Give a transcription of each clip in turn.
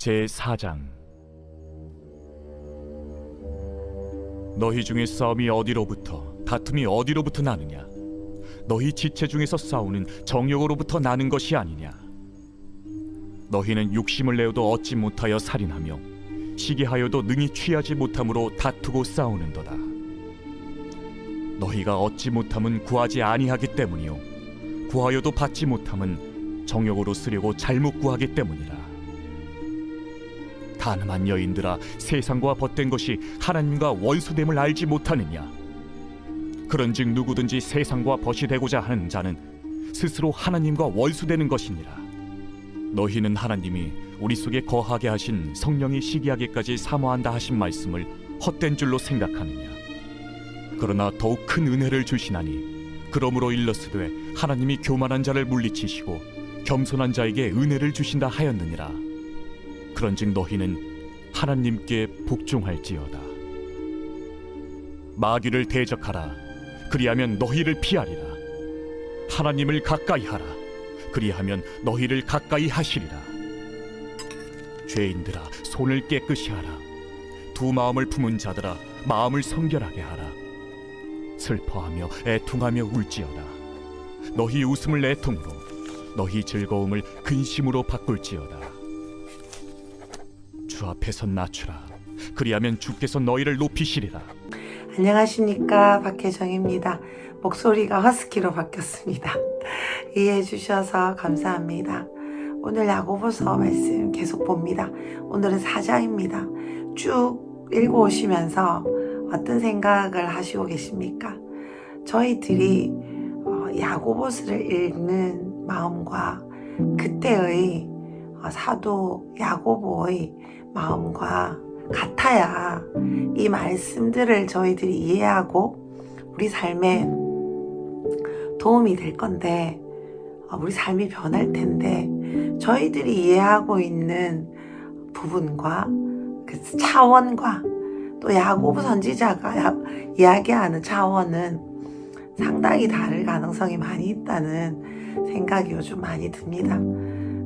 제4장. 너희 중에 싸움이 어디로부터, 다툼이 어디로부터 나느냐? 너희 지체 중에서 싸우는 정욕으로부터 나는 것이 아니냐? 너희는 욕심을 내어도 얻지 못하여 살인하며 시기하여도 능히 취하지 못함으로 다투고 싸우는도다. 너희가 얻지 못함은 구하지 아니하기 때문이요 구하여도 받지 못함은 정욕으로 쓰려고 잘못 구하기 때문이라. 가늠한 여인들아, 세상과 벗된 것이 하나님과 원수됨을 알지 못하느냐? 그런즉 누구든지 세상과 벗이 되고자 하는 자는 스스로 하나님과 원수되는 것이니라. 너희는 하나님이 우리 속에 거하게 하신 성령이 시기하기까지 사모한다 하신 말씀을 헛된 줄로 생각하느냐? 그러나 더욱 큰 은혜를 주시나니 그러므로 일렀으되 하나님이 교만한 자를 물리치시고 겸손한 자에게 은혜를 주신다 하였느니라. 그런즉 너희는 하나님께 복종할지어다. 마귀를 대적하라. 그리하면 너희를 피하리라. 하나님을 가까이 하라. 그리하면 너희를 가까이 하시리라. 죄인들아, 손을 깨끗이 하라. 두 마음을 품은 자들아, 마음을 성결하게 하라. 슬퍼하며 애통하며 울지어다. 너희 웃음을 애통으로, 너희 즐거움을 근심으로 바꿀지어다. 주 앞에서 낮추라. 그리하면 주께서 너희를 높이시리라. 안녕하십니까, 박혜정입니다. 목소리가 허스키로 바뀌었습니다. 이해해 주셔서 감사합니다. 오늘 야고보서 말씀 계속 봅니다. 오늘은 4장입니다. 쭉 읽어오시면서 어떤 생각을 하시고 계십니까? 저희들이 야고보서를 읽는 마음과 그때의 사도 야고보의 마음과 같아야 이 말씀들을 저희들이 이해하고 우리 삶에 도움이 될 건데, 우리 삶이 변할 텐데, 저희들이 이해하고 있는 부분과 그 차원과 또 야고보 선지자가 이야기하는 차원은 상당히 다를 가능성이 많이 있다는 생각이 요즘 많이 듭니다.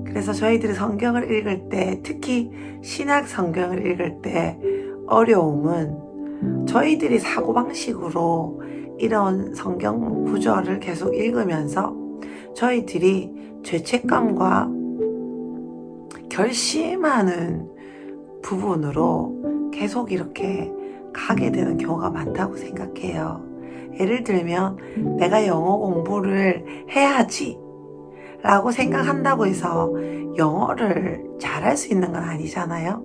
그래서 저희들이 성경을 읽을 때, 특히 신약 성경을 읽을 때 어려움은 저희들이 사고방식으로 이런 성경 구절을 계속 읽으면서 저희들이 죄책감과 결심하는 부분으로 계속 이렇게 가게 되는 경우가 많다고 생각해요. 예를 들면 내가 영어 공부를 해야지 라고 생각한다고 해서 영어를 잘할 수 있는 건 아니잖아요.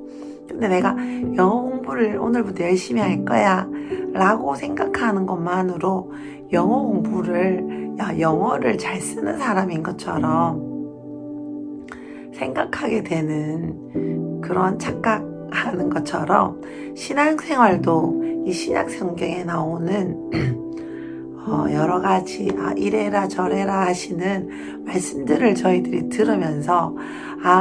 근데 내가 영어 공부를 오늘부터 열심히 할 거야 라고 생각하는 것만으로 영어를 잘 쓰는 사람인 것처럼 생각하게 되는 그런 착각하는 것처럼 신앙생활도 이 신약 성경에 나오는 여러 가지 이래라 저래라 하시는 말씀들을 저희들이 들으면서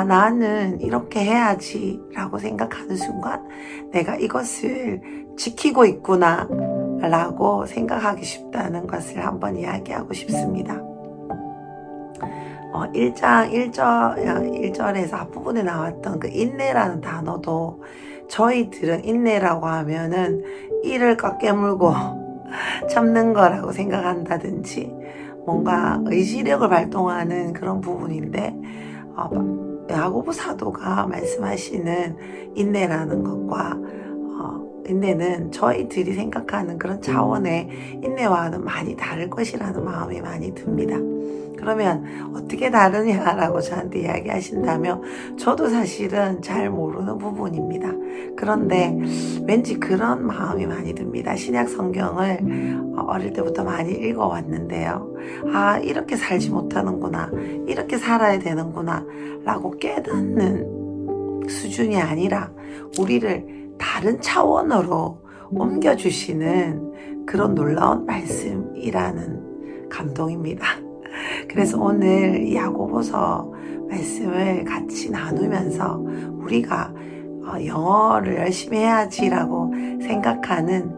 나는 이렇게 해야지 라고 생각하는 순간 내가 이것을 지키고 있구나 라고 생각하기 쉽다는 것을 한번 이야기하고 싶습니다. 1장 1절에서 앞부분에 나왔던 그 인내라는 단어도 저희들은 인내라고 하면은 이를 꽉 깨물고 참는 거라고 생각한다든지 뭔가 의지력을 발동하는 그런 부분인데, 야고보 사도가 말씀하시는 인내라는 것과 인내는 저희들이 생각하는 그런 차원의 인내와는 많이 다를 것이라는 마음이 많이 듭니다. 그러면 어떻게 다르냐라고 저한테 이야기하신다면 저도 사실은 잘 모르는 부분입니다. 그런데 왠지 그런 마음이 많이 듭니다. 신약 성경을 어릴 때부터 많이 읽어왔는데요. 이렇게 살지 못하는구나, 이렇게 살아야 되는구나 라고 깨닫는 수준이 아니라 우리를 다른 차원으로 옮겨주시는 그런 놀라운 말씀이라는 감동입니다. 그래서 오늘 야고보서 말씀을 같이 나누면서 우리가 영어를 열심히 해야지라고 생각하는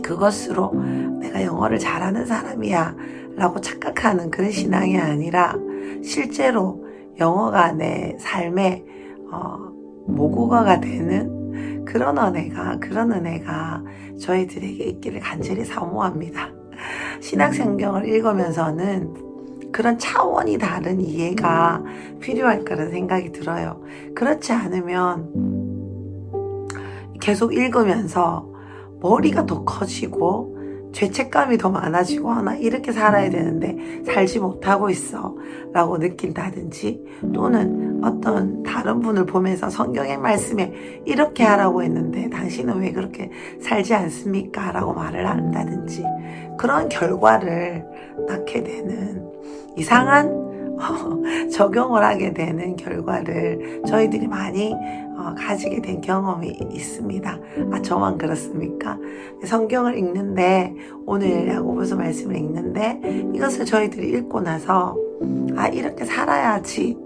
그것으로 내가 영어를 잘하는 사람이야 라고 착각하는 그런 신앙이 아니라 실제로 영어가 내 삶에 모국어가 되는 그런 은혜가 저희들에게 있기를 간절히 사모합니다. 신약성경을 읽으면서는 그런 차원이 다른 이해가 필요할 거라는 생각이 들어요. 그렇지 않으면 계속 읽으면서 머리가 더 커지고 죄책감이 더 많아지고 나 이렇게 살아야 되는데 살지 못하고 있어 라고 느낀다든지, 또는 어떤 다른 분을 보면서 성경의 말씀에 이렇게 하라고 했는데 당신은 왜 그렇게 살지 않습니까? 라고 말을 한다든지, 그런 결과를 낳게 되는, 이상한 적용을 하게 되는 결과를 저희들이 많이 가지게 된 경험이 있습니다. 저만 그렇습니까? 성경을 읽는데, 오늘 야고보서 말씀을 읽는데 이것을 저희들이 읽고 나서 이렇게 살아야지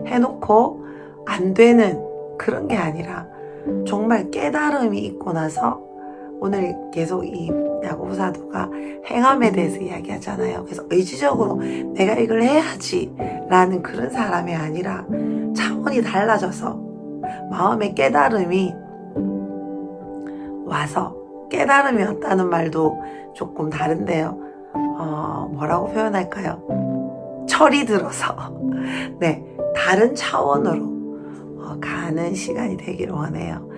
해놓고 안 되는 그런 게 아니라 정말 깨달음이 있고 나서, 오늘 계속 이 야고보 사도가 행함에 대해서 이야기하잖아요. 그래서 의지적으로 내가 이걸 해야지 라는 그런 사람이 아니라 차원이 달라져서 마음의 깨달음이 와서, 깨달음이 왔다는 말도 조금 다른데요. 뭐라고 표현할까요? 철이 들어서 다른 차원으로 가는 시간이 되기를 원해요.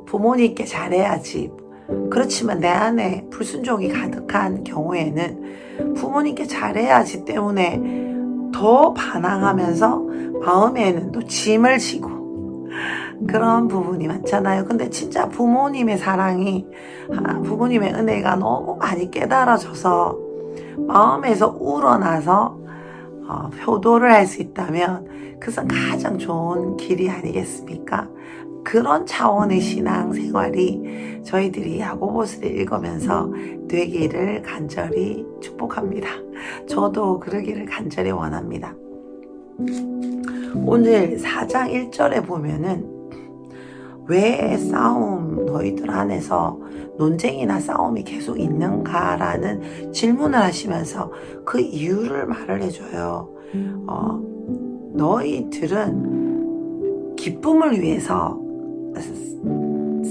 부모님께 잘해야지. 그렇지만 내 안에 불순종이 가득한 경우에는 부모님께 잘해야지 때문에 더 반항하면서 마음에는 또 짐을 지고 그런 부분이 많잖아요. 근데 진짜 부모님의 사랑이, 부모님의 은혜가 너무 많이 깨달아져서 마음에서 우러나서 효도를 할 수 있다면 그것은 가장 좋은 길이 아니겠습니까? 그런 차원의 신앙생활이 저희들이 야고보서를 읽으면서 되기를 간절히 축복합니다. 저도 그러기를 간절히 원합니다. 오늘 4장 1절에 보면은 왜 너희들 안에서 논쟁이나 싸움이 계속 있는가라는 질문을 하시면서 그 이유를 말을 해줘요. 너희들은 기쁨을 위해서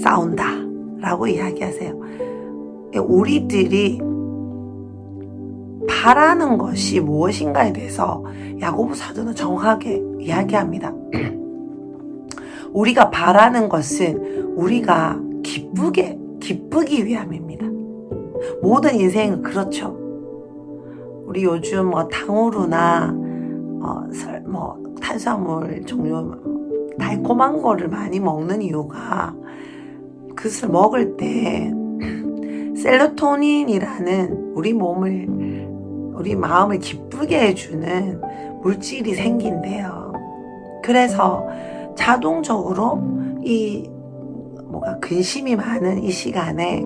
싸운다 라고 이야기하세요. 우리들이 바라는 것이 무엇인가에 대해서 야고보 사도는 정확하게 이야기합니다. 우리가 바라는 것은 우리가 기쁘기 위함입니다. 모든 인생은 그렇죠. 우리 요즘 탕후루나 탄수화물 종류 달콤한 거를 많이 먹는 이유가, 그것을 먹을 때 셀로토닌이라는 우리 마음을 기쁘게 해주는 물질이 생긴대요. 그래서 자동적으로 근심이 많은 이 시간에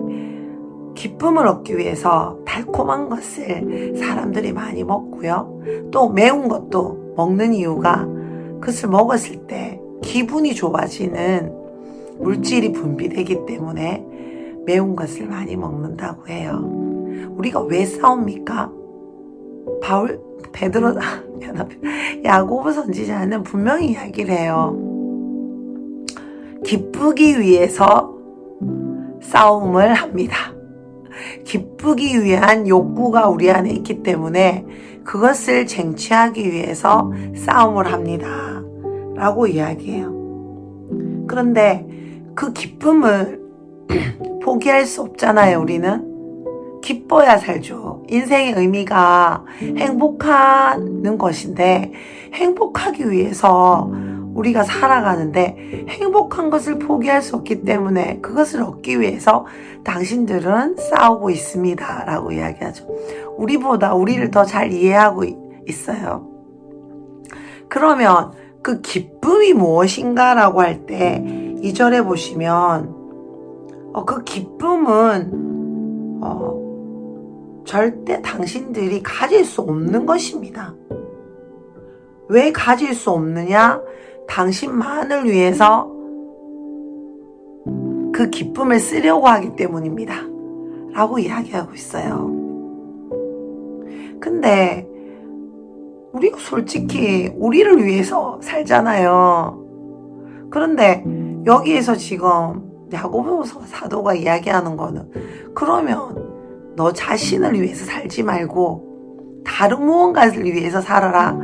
기쁨을 얻기 위해서 달콤한 것을 사람들이 많이 먹고요. 또 매운 것도 먹는 이유가, 그것을 먹었을 때 기분이 좋아지는 물질이 분비되기 때문에 매운 것을 많이 먹는다고 해요. 우리가 왜 싸웁니까? 야고보 선지자는 분명히 이야기를 해요. 기쁘기 위해서 싸움을 합니다. 기쁘기 위한 욕구가 우리 안에 있기 때문에 그것을 쟁취하기 위해서 싸움을 합니다 라고 이야기해요. 그런데 그 기쁨을 포기할 수 없잖아요. 우리는 기뻐야 살죠. 인생의 의미가 행복하는 것인데, 행복하기 위해서 우리가 살아가는데 행복한 것을 포기할 수 없기 때문에 그것을 얻기 위해서 당신들은 싸우고 있습니다 라고 이야기하죠. 우리보다 우리를 더 잘 이해하고 있어요. 그러면 그 기쁨이 무엇인가 라고 할 때 2절에 보시면 그 기쁨은 절대 당신들이 가질 수 없는 것입니다. 왜 가질 수 없느냐? 당신만을 위해서 그 기쁨을 쓰려고 하기 때문입니다 라고 이야기하고 있어요. 근데 우리가 솔직히 우리를 위해서 살잖아요. 그런데 여기에서 지금 야고보서 사도가 이야기하는 거는, 그러면 너 자신을 위해서 살지 말고 다른 무언가를 위해서 살아라,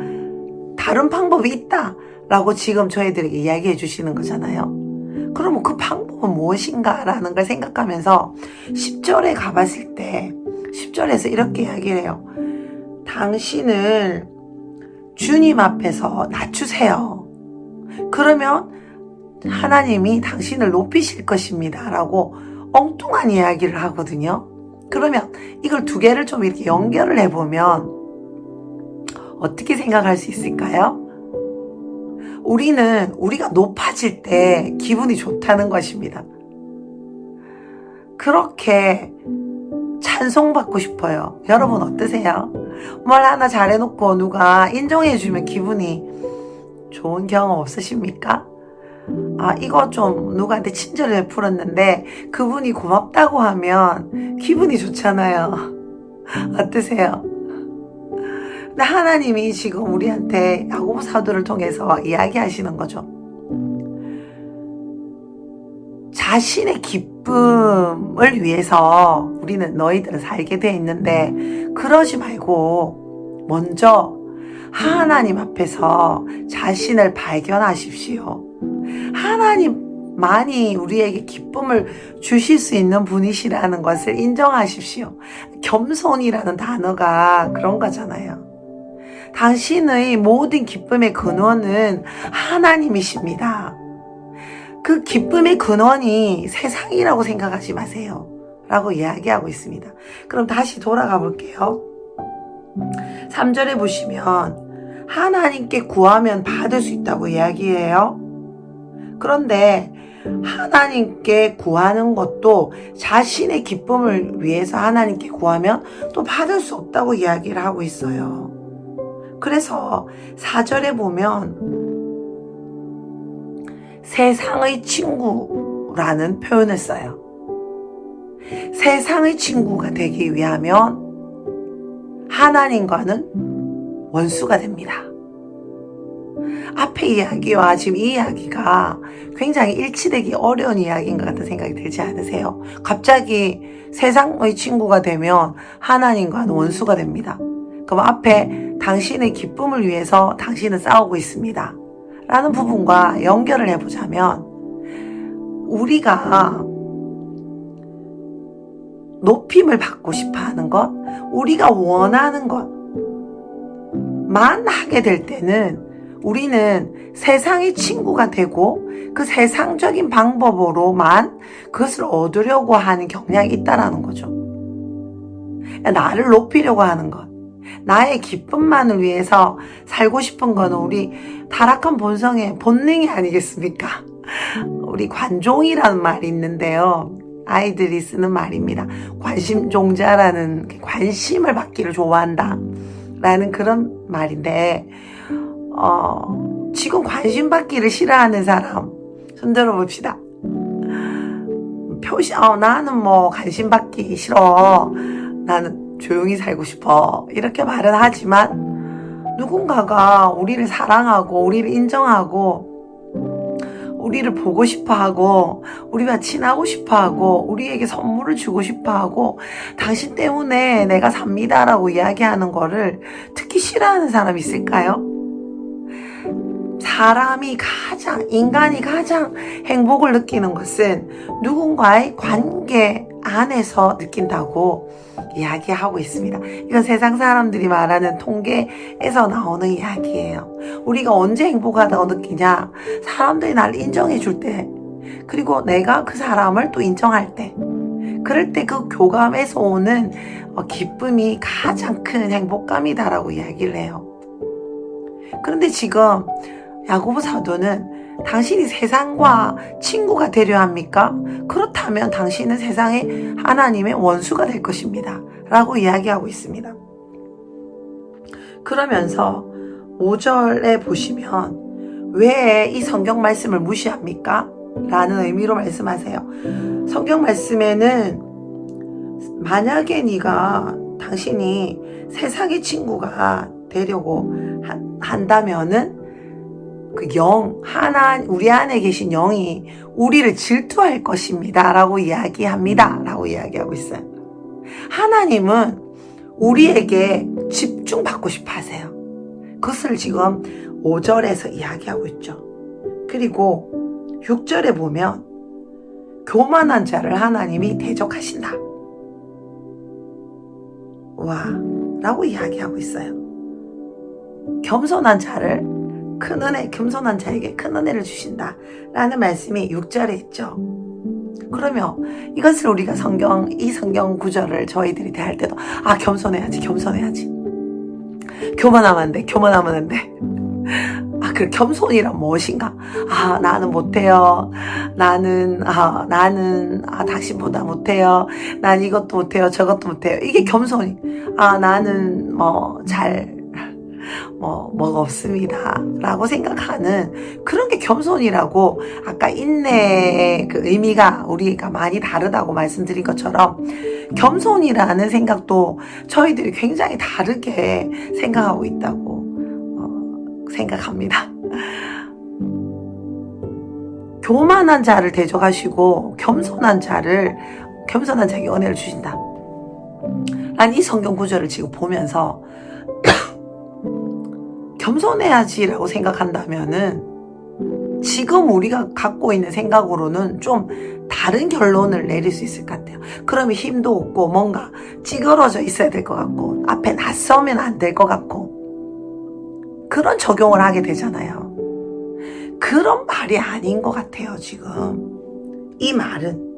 다른 방법이 있다 라고 지금 저희들에게 이야기해 주시는 거잖아요. 그러면 그 방법은 무엇인가 라는 걸 생각하면서 10절에 가봤을 때 10절에서 이렇게 이야기를 해요. 당신을 주님 앞에서 낮추세요. 그러면 하나님이 당신을 높이실 것입니다 라고 엉뚱한 이야기를 하거든요. 그러면 이걸 두 개를 좀 이렇게 연결을 해보면 어떻게 생각할 수 있을까요? 우리가 높아질 때 기분이 좋다는 것입니다. 그렇게 찬송받고 싶어요. 여러분 어떠세요? 뭘 하나 잘해놓고 누가 인정해주면 기분이 좋은 경험 없으십니까? 이거 좀 누구한테 친절을 베풀었는데 그분이 고맙다고 하면 기분이 좋잖아요. 어떠세요? 근데 하나님이 지금 우리한테 야고보 사도를 통해서 이야기하시는 거죠. 자신의 기쁨을 위해서 우리는 너희들은 살게 돼 있는데, 그러지 말고 먼저 하나님 앞에서 자신을 발견하십시오. 하나님만이 우리에게 기쁨을 주실 수 있는 분이시라는 것을 인정하십시오. 겸손이라는 단어가 그런 거잖아요. 당신의 모든 기쁨의 근원은 하나님이십니다. 그 기쁨의 근원이 세상이라고 생각하지 마세요 라고 이야기하고 있습니다. 그럼 다시 돌아가 볼게요. 3절에 보시면 하나님께 구하면 받을 수 있다고 이야기해요. 그런데 하나님께 구하는 것도 자신의 기쁨을 위해서 하나님께 구하면 또 받을 수 없다고 이야기를 하고 있어요. 그래서 4절에 보면 세상의 친구라는 표현을 써요. 세상의 친구가 되기 위하면 하나님과는 원수가 됩니다. 앞의 이야기와 지금 이 이야기가 굉장히 일치되기 어려운 이야기인 것 같은 생각이 들지 않으세요? 갑자기 세상의 친구가 되면 하나님과는 원수가 됩니다. 그럼 앞에 당신의 기쁨을 위해서 당신은 싸우고 있습니다 라는 부분과 연결을 해보자면, 우리가 높임을 받고 싶어 하는 것, 우리가 원하는 것만 하게 될 때는 우리는 세상의 친구가 되고 그 세상적인 방법으로만 그것을 얻으려고 하는 경향이 있다라는 거죠. 나를 높이려고 하는 것, 나의 기쁨만을 위해서 살고 싶은 거는 우리 타락한 본성의 본능이 아니겠습니까? 우리 관종이라는 말이 있는데요. 아이들이 쓰는 말입니다. 관심종자라는, 관심을 받기를 좋아한다 라는 그런 말인데, 지금 관심 받기를 싫어하는 사람 손들어 봅시다. 나는 뭐 관심 받기 싫어, 나는 조용히 살고 싶어, 이렇게 말은 하지만 누군가가 우리를 사랑하고 우리를 인정하고 우리를 보고 싶어하고 우리와 친하고 싶어하고 우리에게 선물을 주고 싶어하고 당신 때문에 내가 삽니다 라고 이야기하는 거를 듣기 싫어하는 사람이 있을까요? 인간이 가장 행복을 느끼는 것은 누군가의 관계 안에서 느낀다고 이야기하고 있습니다. 이건 세상 사람들이 말하는 통계에서 나오는 이야기예요. 우리가 언제 행복하다고 느끼냐? 사람들이 나를 인정해 줄 때, 그리고 내가 그 사람을 또 인정할 때, 그럴 때 그 교감에서 오는 기쁨이 가장 큰 행복감이다라고 이야기를 해요. 그런데 지금 야고보 사도는 당신이 세상과 친구가 되려 합니까? 그렇다면 당신은 세상의 하나님의 원수가 될 것입니다 라고 이야기하고 있습니다. 그러면서 5절에 보시면 왜 이 성경 말씀을 무시합니까? 라는 의미로 말씀하세요. 성경 말씀에는 만약에 당신이 세상의 친구가 되려고 한다면은 그 우리 안에 계신 영이 우리를 질투할 것입니다. 라고 이야기합니다. 라고 이야기하고 있어요. 하나님은 우리에게 집중받고 싶어 하세요. 그것을 지금 5절에서 이야기하고 있죠. 그리고 6절에 보면 교만한 자를 하나님이 대적하신다. 와, 라고 이야기하고 있어요. 겸손한 자에게 큰 은혜를 주신다. 라는 말씀이 6절에 있죠. 그러면 이것을 우리가 이 성경 구절을 저희들이 대할 때도, 겸손해야지. 교만하면 안 돼. 그 겸손이란 무엇인가? 나는 못해요. 나는 당신보다 못해요. 난 이것도 못해요. 저것도 못해요. 이게 겸손이. 나는 뭐가 없습니다. 라고 생각하는 그런 게 겸손이라고, 아까 인내의 그 의미가 우리가 많이 다르다고 말씀드린 것처럼 겸손이라는 생각도 저희들이 굉장히 다르게 생각하고 있다고 생각합니다. 교만한 자를 대적하시고 겸손한 자에게 은혜를 주신다. 난 이 성경 구절을 지금 보면서 겸손해야지라고 생각한다면은 지금 우리가 갖고 있는 생각으로는 좀 다른 결론을 내릴 수 있을 것 같아요. 그러면 힘도 없고 뭔가 찌그러져 있어야 될 것 같고 앞에 낯서면 안 될 것 같고 그런 적용을 하게 되잖아요. 그런 말이 아닌 것 같아요. 지금 이 말은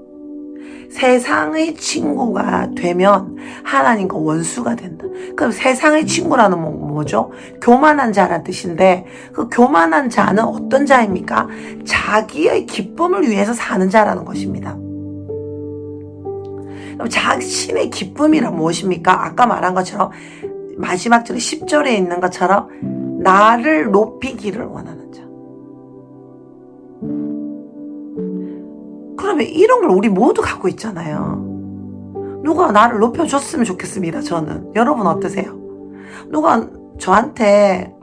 세상의 친구가 되면 하나님과 원수가 된다. 그럼 세상의 친구라는 뭐죠? 교만한 자란 뜻인데 그 교만한 자는 어떤 자입니까? 자기의 기쁨을 위해서 사는 자라는 것입니다. 그럼 자신의 기쁨이란 무엇입니까? 아까 말한 것처럼 마지막 절에 10절에 있는 것처럼 나를 높이기를 원하는 자. 그러면 이런 걸 우리 모두 갖고 있잖아요. 누가 나를 높여줬으면 좋겠습니다. 저는. 여러분 어떠세요? 누가 저한테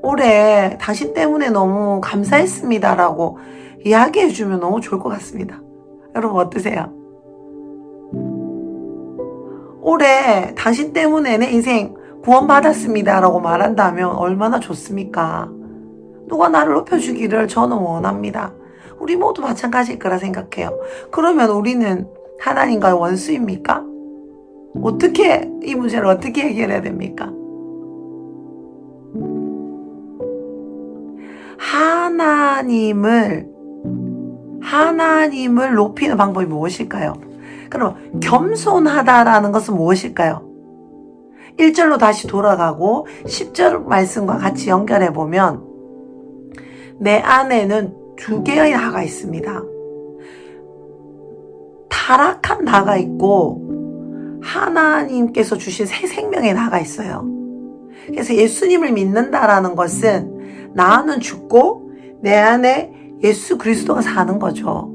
올해 당신 때문에 너무 감사했습니다라고 이야기해주면 너무 좋을 것 같습니다. 여러분 어떠세요? 올해 당신 때문에 내 인생 구원받았습니다라고 말한다면 얼마나 좋습니까? 누가 나를 높여주기를 저는 원합니다. 우리 모두 마찬가지일 거라 생각해요. 그러면 우리는 하나님과의 원수입니까? 이 문제를 어떻게 해결해야 됩니까? 하나님을 높이는 방법이 무엇일까요? 그럼 겸손하다라는 것은 무엇일까요? 1절로 다시 돌아가고 10절 말씀과 같이 연결해 보면 내 안에는 2개의 나가 있습니다. 타락한 나가 있고 하나님께서 주신 새 생명의 나가 있어요. 그래서 예수님을 믿는다라는 것은 나는 죽고 내 안에 예수 그리스도가 사는 거죠.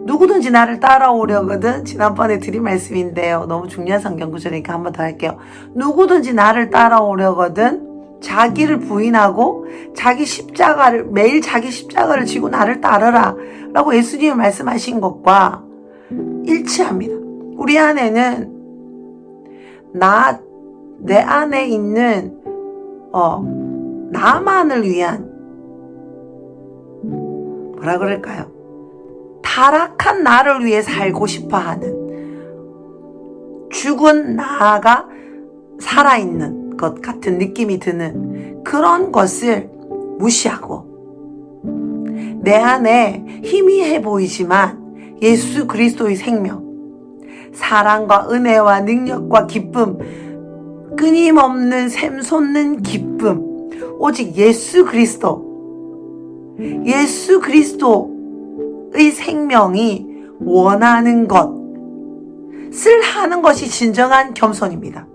누구든지 나를 따라오려거든, 지난번에 드린 말씀인데요. 너무 중요한 성경 구절이니까 한 번 더 할게요. 누구든지 나를 따라오려거든 자기를 부인하고 매일 자기 십자가를 지고 나를 따르라 라고 예수님이 말씀하신 것과 일치합니다. 우리 안에는 내 안에 있는 나만을 위한 뭐라 그럴까요? 타락한 나를 위해 살고 싶어하는 죽은 나가 살아있는 것 같은 느낌이 드는 그런 것을 무시하고 내 안에 희미해 보이지만 예수 그리스도의 생명, 사랑과 은혜와 능력과 기쁨, 끊임없는 샘솟는 기쁨, 오직 예수 그리스도의 생명이 원하는 것을 하는 것이 진정한 겸손입니다.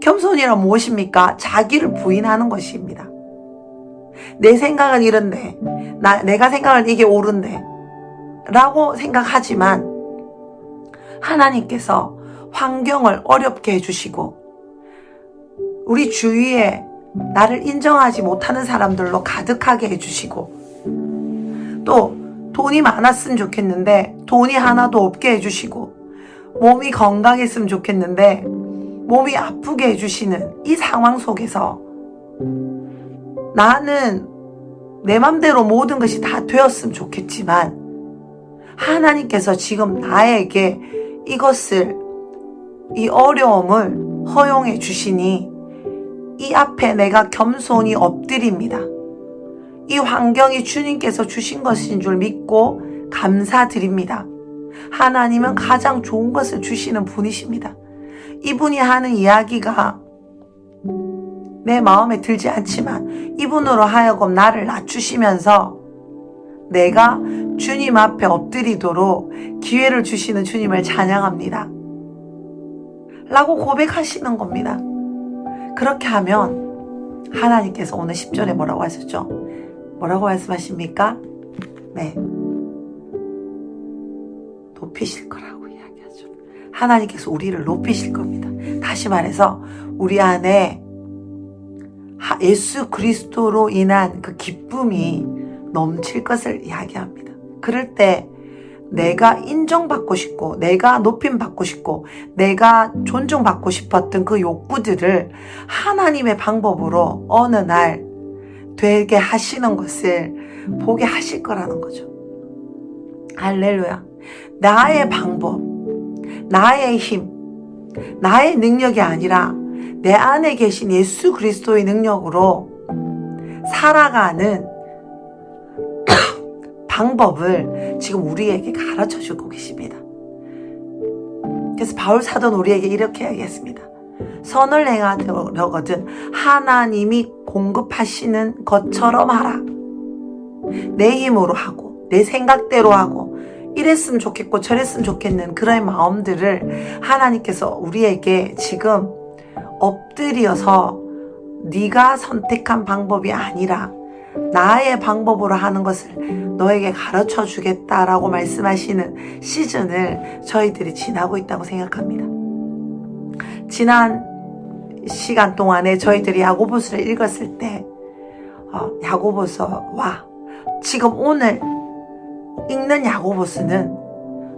겸손이란 무엇입니까? 자기를 부인하는 것입니다. 내 생각은 이런데, 내가 생각은 이게 옳은데 라고 생각하지만 하나님께서 환경을 어렵게 해주시고 우리 주위에 나를 인정하지 못하는 사람들로 가득하게 해주시고 또 돈이 많았으면 좋겠는데 돈이 하나도 없게 해주시고 몸이 건강했으면 좋겠는데 몸이 아프게 해주시는 이 상황 속에서 나는 내 맘대로 모든 것이 다 되었으면 좋겠지만 하나님께서 지금 나에게 이것을 이 어려움을 허용해 주시니 이 앞에 내가 겸손히 엎드립니다. 이 환경이 주님께서 주신 것인 줄 믿고 감사드립니다. 하나님은 가장 좋은 것을 주시는 분이십니다. 이분이 하는 이야기가 내 마음에 들지 않지만 이분으로 하여금 나를 낮추시면서 내가 주님 앞에 엎드리도록 기회를 주시는 주님을 찬양합니다. 라고 고백하시는 겁니다. 그렇게 하면 하나님께서 오늘 10절에 뭐라고 하셨죠? 뭐라고 말씀하십니까? 네. 높이실 거라고 이야기하죠. 하나님께서 우리를 높이실 겁니다. 다시 말해서 우리 안에 예수 그리스도로 인한 그 기쁨이 넘칠 것을 이야기합니다. 그럴 때 내가 인정받고 싶고 내가 높임받고 싶고 내가 존중받고 싶었던 그 욕구들을 하나님의 방법으로 어느 날 되게 하시는 것을 보게 하실 거라는 거죠. 할렐루야. 나의 방법, 나의 힘, 나의 능력이 아니라 내 안에 계신 예수 그리스도의 능력으로 살아가는 방법을 지금 우리에게 가르쳐 주고 계십니다. 그래서 바울 사도는 우리에게 이렇게 이야기했습니다. 선을 행하려거든 하나님이 공급하시는 것처럼 하라. 내 힘으로 하고 내 생각대로 하고 이랬으면 좋겠고 저랬으면 좋겠는 그런 마음들을 하나님께서 우리에게 지금 엎드려서 네가 선택한 방법이 아니라 나의 방법으로 하는 것을 너에게 가르쳐 주겠다라고 말씀하시는 시즌을 저희들이 지나고 있다고 생각합니다. 지난 시간 동안에 저희들이 야고보서를 읽었을 때 야고보서와 지금 오늘 읽는 야고보서는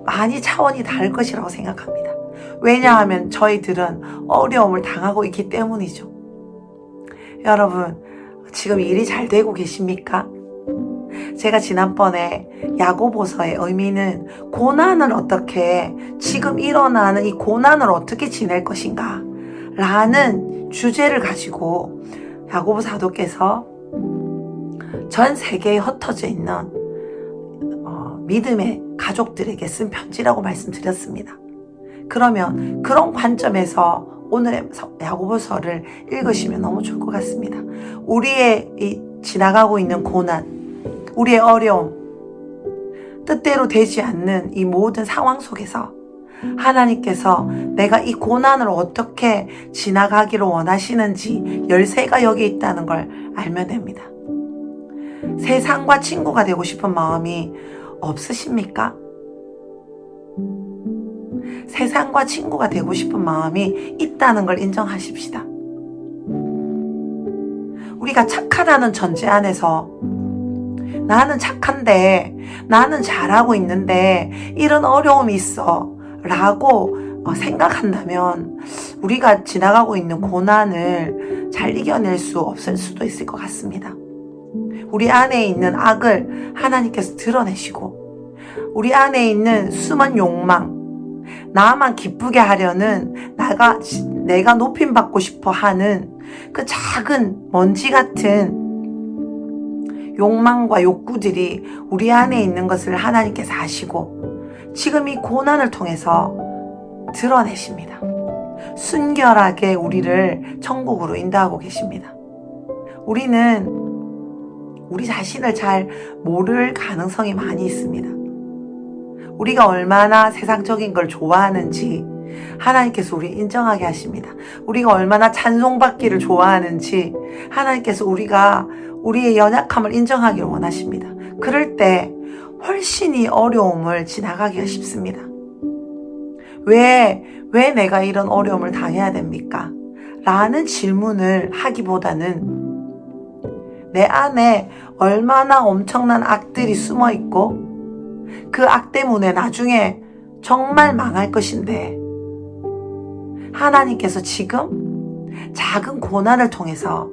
많이 차원이 다를 것이라고 생각합니다. 왜냐하면 저희들은 어려움을 당하고 있기 때문이죠. 여러분, 지금 일이 잘 되고 계십니까? 제가 지난번에 야고보서의 의미는 고난을 어떻게, 지금 일어나는 이 고난을 어떻게 지낼 것인가 라는 주제를 가지고 야고보 사도께서 전 세계에 흩어져 있는 믿음의 가족들에게 쓴 편지라고 말씀드렸습니다. 그러면 그런 관점에서 오늘의 야고보서를 읽으시면 너무 좋을 것 같습니다. 우리의 이 지나가고 있는 고난, 우리의 어려움, 뜻대로 되지 않는 이 모든 상황 속에서 하나님께서 내가 이 고난을 어떻게 지나가기를 원하시는지 열쇠가 여기 있다는 걸 알면 됩니다. 세상과 친구가 되고 싶은 마음이 없으십니까? 세상과 친구가 되고 싶은 마음이 있다는 걸 인정하십시다. 우리가 착하다는 전제 안에서 나는 착한데 나는 잘하고 있는데 이런 어려움이 있어 라고 생각한다면 우리가 지나가고 있는 고난을 잘 이겨낼 수 없을 수도 있을 것 같습니다. 우리 안에 있는 악을 하나님께서 드러내시고 우리 안에 있는 숨은 욕망, 나만 기쁘게 하려는 내가 높임받고 싶어 하는 그 작은 먼지 같은 욕망과 욕구들이 우리 안에 있는 것을 하나님께서 아시고 지금 이 고난을 통해서 드러내십니다. 순결하게 우리를 천국으로 인도하고 계십니다. 우리는 우리 자신을 잘 모를 가능성이 많이 있습니다. 우리가 얼마나 세상적인 걸 좋아하는지 하나님께서 우리 인정하게 하십니다. 우리가 얼마나 찬송받기를 좋아하는지 하나님께서 우리의 연약함을 인정하기를 원하십니다. 그럴 때 훨씬 이 어려움을 지나가기가 쉽습니다. 왜 내가 이런 어려움을 당해야 됩니까? 라는 질문을 하기보다는 내 안에 얼마나 엄청난 악들이 숨어 있고 그 악 때문에 나중에 정말 망할 것인데 하나님께서 지금 작은 고난을 통해서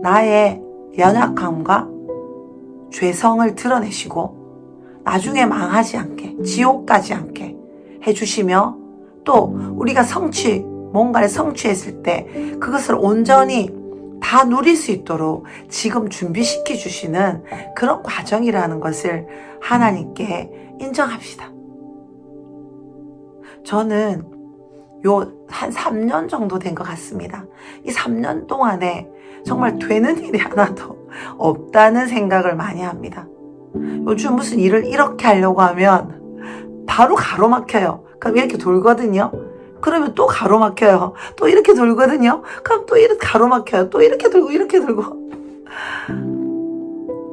나의 연약함과 죄성을 드러내시고 나중에 망하지 않게 지옥 가지 않게 해주시며 또 우리가 뭔가를 성취했을 때 그것을 온전히 다 누릴 수 있도록 지금 준비시켜 주시는 그런 과정이라는 것을 하나님께 인정합시다. 저는 한 3년 정도 된 것 같습니다. 이 3년 동안에 정말 되는 일이 하나도 없다는 생각을 많이 합니다. 요즘 무슨 일을 이렇게 하려고 하면 바로 가로막혀요. 그럼 이렇게 돌거든요. 그러면 또 가로막혀요. 또 이렇게 돌거든요. 그럼 또 이렇게 가로막혀요. 또 이렇게 돌고 이렇게 돌고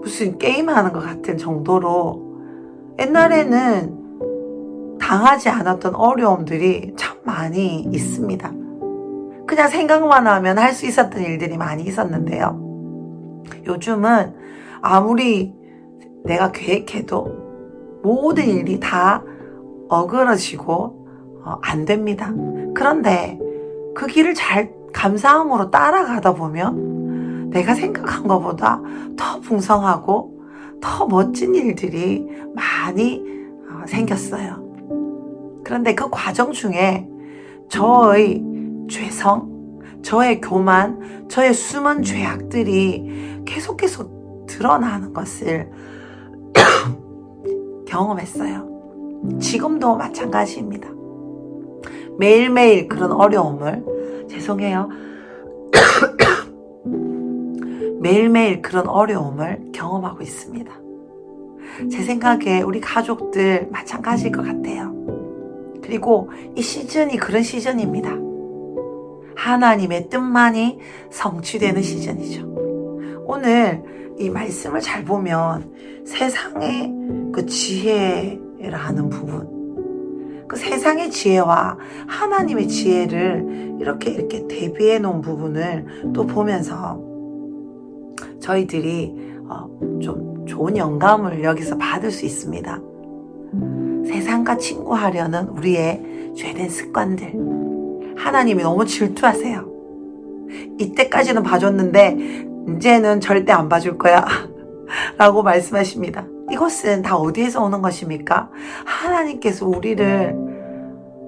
무슨 게임하는 것 같은 정도로 옛날에는 당하지 않았던 어려움들이 참 많이 있습니다. 그냥 생각만 하면 할 수 있었던 일들이 많이 있었는데요. 요즘은 아무리 내가 계획해도 모든 일이 다 어그러지고 안 됩니다. 그런데 그 길을 잘 감사함으로 따라가다 보면 내가 생각한 것보다 더 풍성하고 더 멋진 일들이 많이 생겼어요. 그런데 그 과정 중에 저의 죄성, 저의 교만, 저의 숨은 죄악들이 계속 드러나는 것을 경험했어요. 지금도 마찬가지입니다. 매일매일 그런 어려움을 매일매일 그런 어려움을 경험하고 있습니다. 제 생각에 우리 가족들 마찬가지일 것 같아요. 그리고 이 시즌이 그런 시즌입니다. 하나님의 뜻만이 성취되는 시즌이죠. 오늘 이 말씀을 잘 보면 세상의 그 지혜라는 부분, 그 세상의 지혜와 하나님의 지혜를 이렇게 대비해 놓은 부분을 또 보면서 저희들이 좀 좋은 영감을 여기서 받을 수 있습니다. 세상과 친구하려는 우리의 죄된 습관들, 하나님이 너무 질투하세요. 이때까지는 봐줬는데 이제는 절대 안 봐줄 거야 라고 말씀하십니다. 이것은 다 어디에서 오는 것입니까? 하나님께서 우리를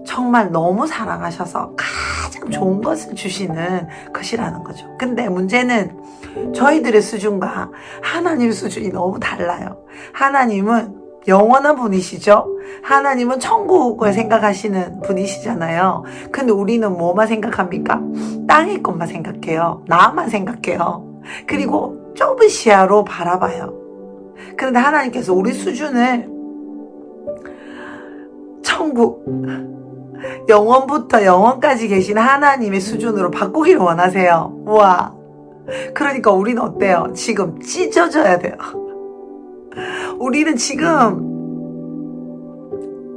정말 너무 사랑하셔서 가장 좋은 것을 주시는 것이라는 거죠. 근데 문제는 저희들의 수준과 하나님 수준이 너무 달라요. 하나님은 영원한 분이시죠. 하나님은 천국을 생각하시는 분이시잖아요. 근데 우리는 뭐만 생각합니까? 땅의 것만 생각해요. 나만 생각해요. 그리고 좁은 시야로 바라봐요. 그런데 하나님께서 우리 수준을 천국, 영원부터 영원까지 계신 하나님의 수준으로 바꾸기를 원하세요. 우와. 그러니까 우리는 어때요? 지금 찢어져야 돼요. 우리는 지금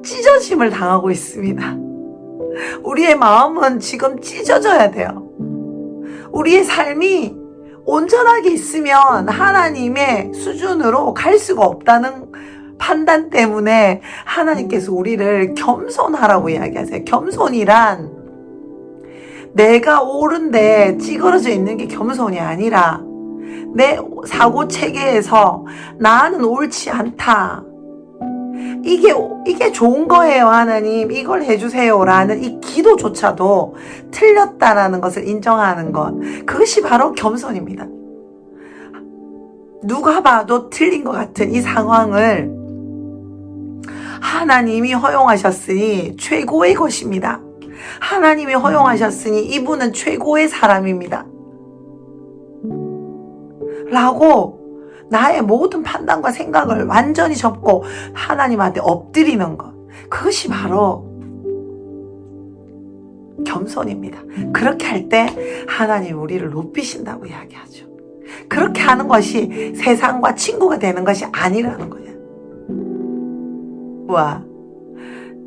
찢어짐을 당하고 있습니다. 우리의 마음은 지금 찢어져야 돼요. 우리의 삶이 온전하게 있으면 하나님의 수준으로 갈 수가 없다는 판단 때문에 하나님께서 우리를 겸손하라고 이야기하세요. 겸손이란 내가 옳은데 찌그러져 있는 게 겸손이 아니라 내 사고 체계에서 나는 옳지 않다. 이게 좋은 거예요, 하나님. 이걸 해주세요. 라는 이 기도조차도 틀렸다라는 것을 인정하는 것. 그것이 바로 겸손입니다. 누가 봐도 틀린 것 같은 이 상황을 하나님이 허용하셨으니 최고의 것입니다. 하나님이 허용하셨으니 이분은 최고의 사람입니다. 라고 나의 모든 판단과 생각을 완전히 접고 하나님한테 엎드리는 것. 그것이 바로 겸손입니다. 그렇게 할 때 하나님 우리를 높이신다고 이야기하죠. 그렇게 하는 것이 세상과 친구가 되는 것이 아니라는 거예요. 와,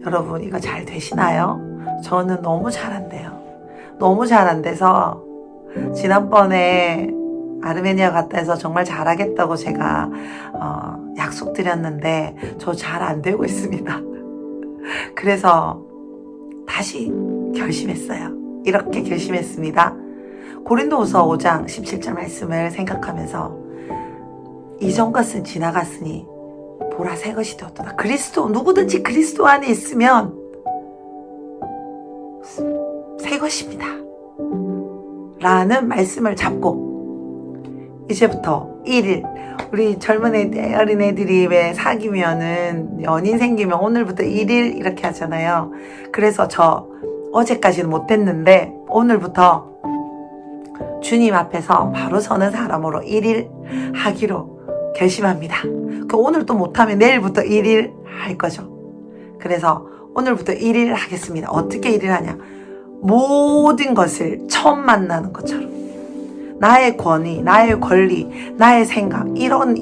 여러분 이거 잘 되시나요? 저는 너무 잘 안 돼요. 너무 잘 안 돼서 지난번에 아르메니아 갔다 해서 정말 잘하겠다고 제가 약속드렸는데 저 잘 안 되고 있습니다. 그래서 다시 결심했어요. 이렇게 결심했습니다. 고린도후서 5장 17절 말씀을 생각하면서 이전 것은 지나갔으니 보라 새 것이 되었도다. 누구든지 그리스도 안에 있으면 새 것입니다. 라는 말씀을 잡고 이제부터 1일 우리 젊은 어린애들이 왜 사귀면은 연인 생기면 오늘부터 1일 이렇게 하잖아요. 그래서 저 어제까지는 못했는데 오늘부터 주님 앞에서 바로 서는 사람으로 1일 하기로 결심합니다. 오늘 또 못하면 내일부터 1일 할 거죠. 그래서 오늘부터 1일 하겠습니다. 어떻게 1일 하냐? 모든 것을 처음 만나는 것처럼 나의 권위, 나의 권리, 나의 생각 이건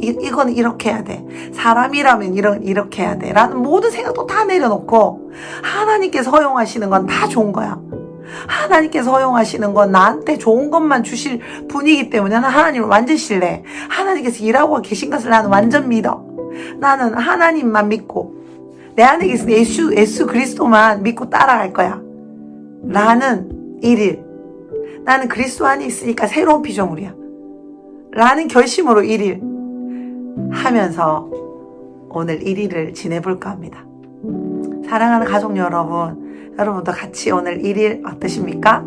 이렇게 해야 돼. 사람이라면 이렇게 해야 돼. 라는 모든 생각도 다 내려놓고 하나님께서 허용하시는 건 다 좋은 거야. 하나님께서 허용하시는 건 나한테 좋은 것만 주실 분이기 때문에 나는 하나님을 완전 신뢰해. 하나님께서 일하고 계신 것을 나는 완전 믿어. 나는 하나님만 믿고 내 안에 계신 예수 그리스도만 믿고 따라갈 거야. 라는 1일. 나는 그리스도 안에 있으니까 새로운 피조물이야. 라는 결심으로 1일 하면서 오늘 1일을 지내볼까 합니다. 사랑하는 가족 여러분도 같이 오늘 1일 어떠십니까?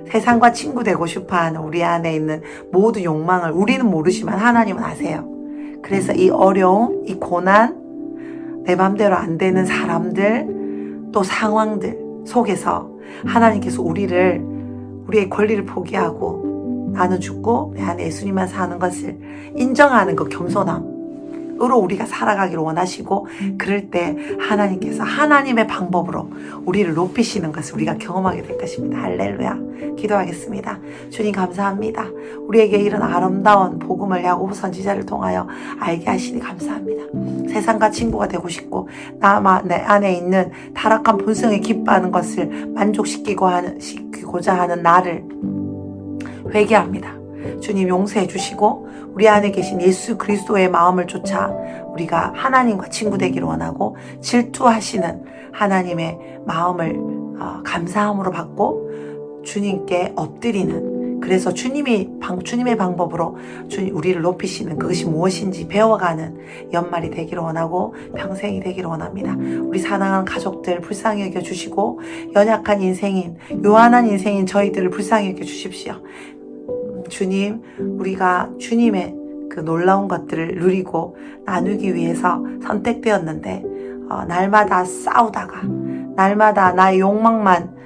세상과 친구 되고 싶어하는 우리 안에 있는 모든 욕망을 우리는 모르지만 하나님은 아세요. 그래서 이 어려움, 이 고난, 내 맘대로 안 되는 사람들, 또 상황들 속에서 하나님께서 우리의 권리를 포기하고 나는 죽고 내 안에 예수님만 사는 것을 인정하는 그 겸손함으로 우리가 살아가기를 원하시고 그럴 때 하나님께서 하나님의 방법으로 우리를 높이시는 것을 우리가 경험하게 될 것입니다. 할렐루야. 기도하겠습니다. 주님 감사합니다. 우리에게 이런 아름다운 복음을 야고보 선지자를 통하여 알게 하시니 감사합니다. 세상과 친구가 되고 싶고 내 안에 있는 타락한 본성에 기뻐하는 것을 만족시키고자 하는 나를 회개합니다. 주님 용서해 주시고 우리 안에 계신 예수 그리스도의 마음을 쫓아 우리가 하나님과 친구 되기를 원하고 질투하시는 하나님의 마음을 감사함으로 받고 주님께 엎드리는 그래서 주님의 방법으로 우리를 높이시는 그것이 무엇인지 배워가는 연말이 되기를 원하고 평생이 되기를 원합니다. 우리 사랑하는 가족들 불쌍히 여겨주시고 연약한 인생인 요한한 인생인 저희들을 불쌍히 여겨주십시오. 주님, 우리가 주님의 그 놀라운 것들을 누리고 나누기 위해서 선택되었는데 날마다 싸우다가 날마다 나의 욕망만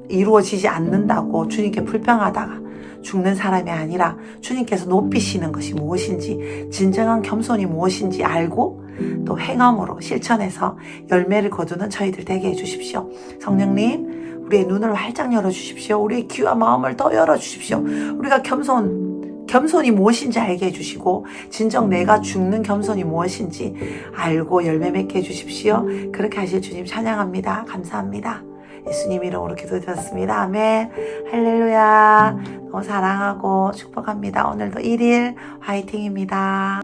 이루어지지 않는다고 주님께 불평하다가 죽는 사람이 아니라 주님께서 높이시는 것이 무엇인지 진정한 겸손이 무엇인지 알고 또 행함으로 실천해서 열매를 거두는 저희들 되게 해주십시오. 성령님 우리의 눈을 활짝 열어주십시오. 우리의 귀와 마음을 더 열어주십시오. 우리가 겸손이 무엇인지 알게 해주시고 진정 내가 죽는 겸손이 무엇인지 알고 열매 맺게 해주십시오. 그렇게 하실 주님 찬양합니다. 감사합니다. 예수님 이름으로 기도드렸습니다. 아멘. 할렐루야. 너무 사랑하고 축복합니다. 오늘도 1일 화이팅입니다.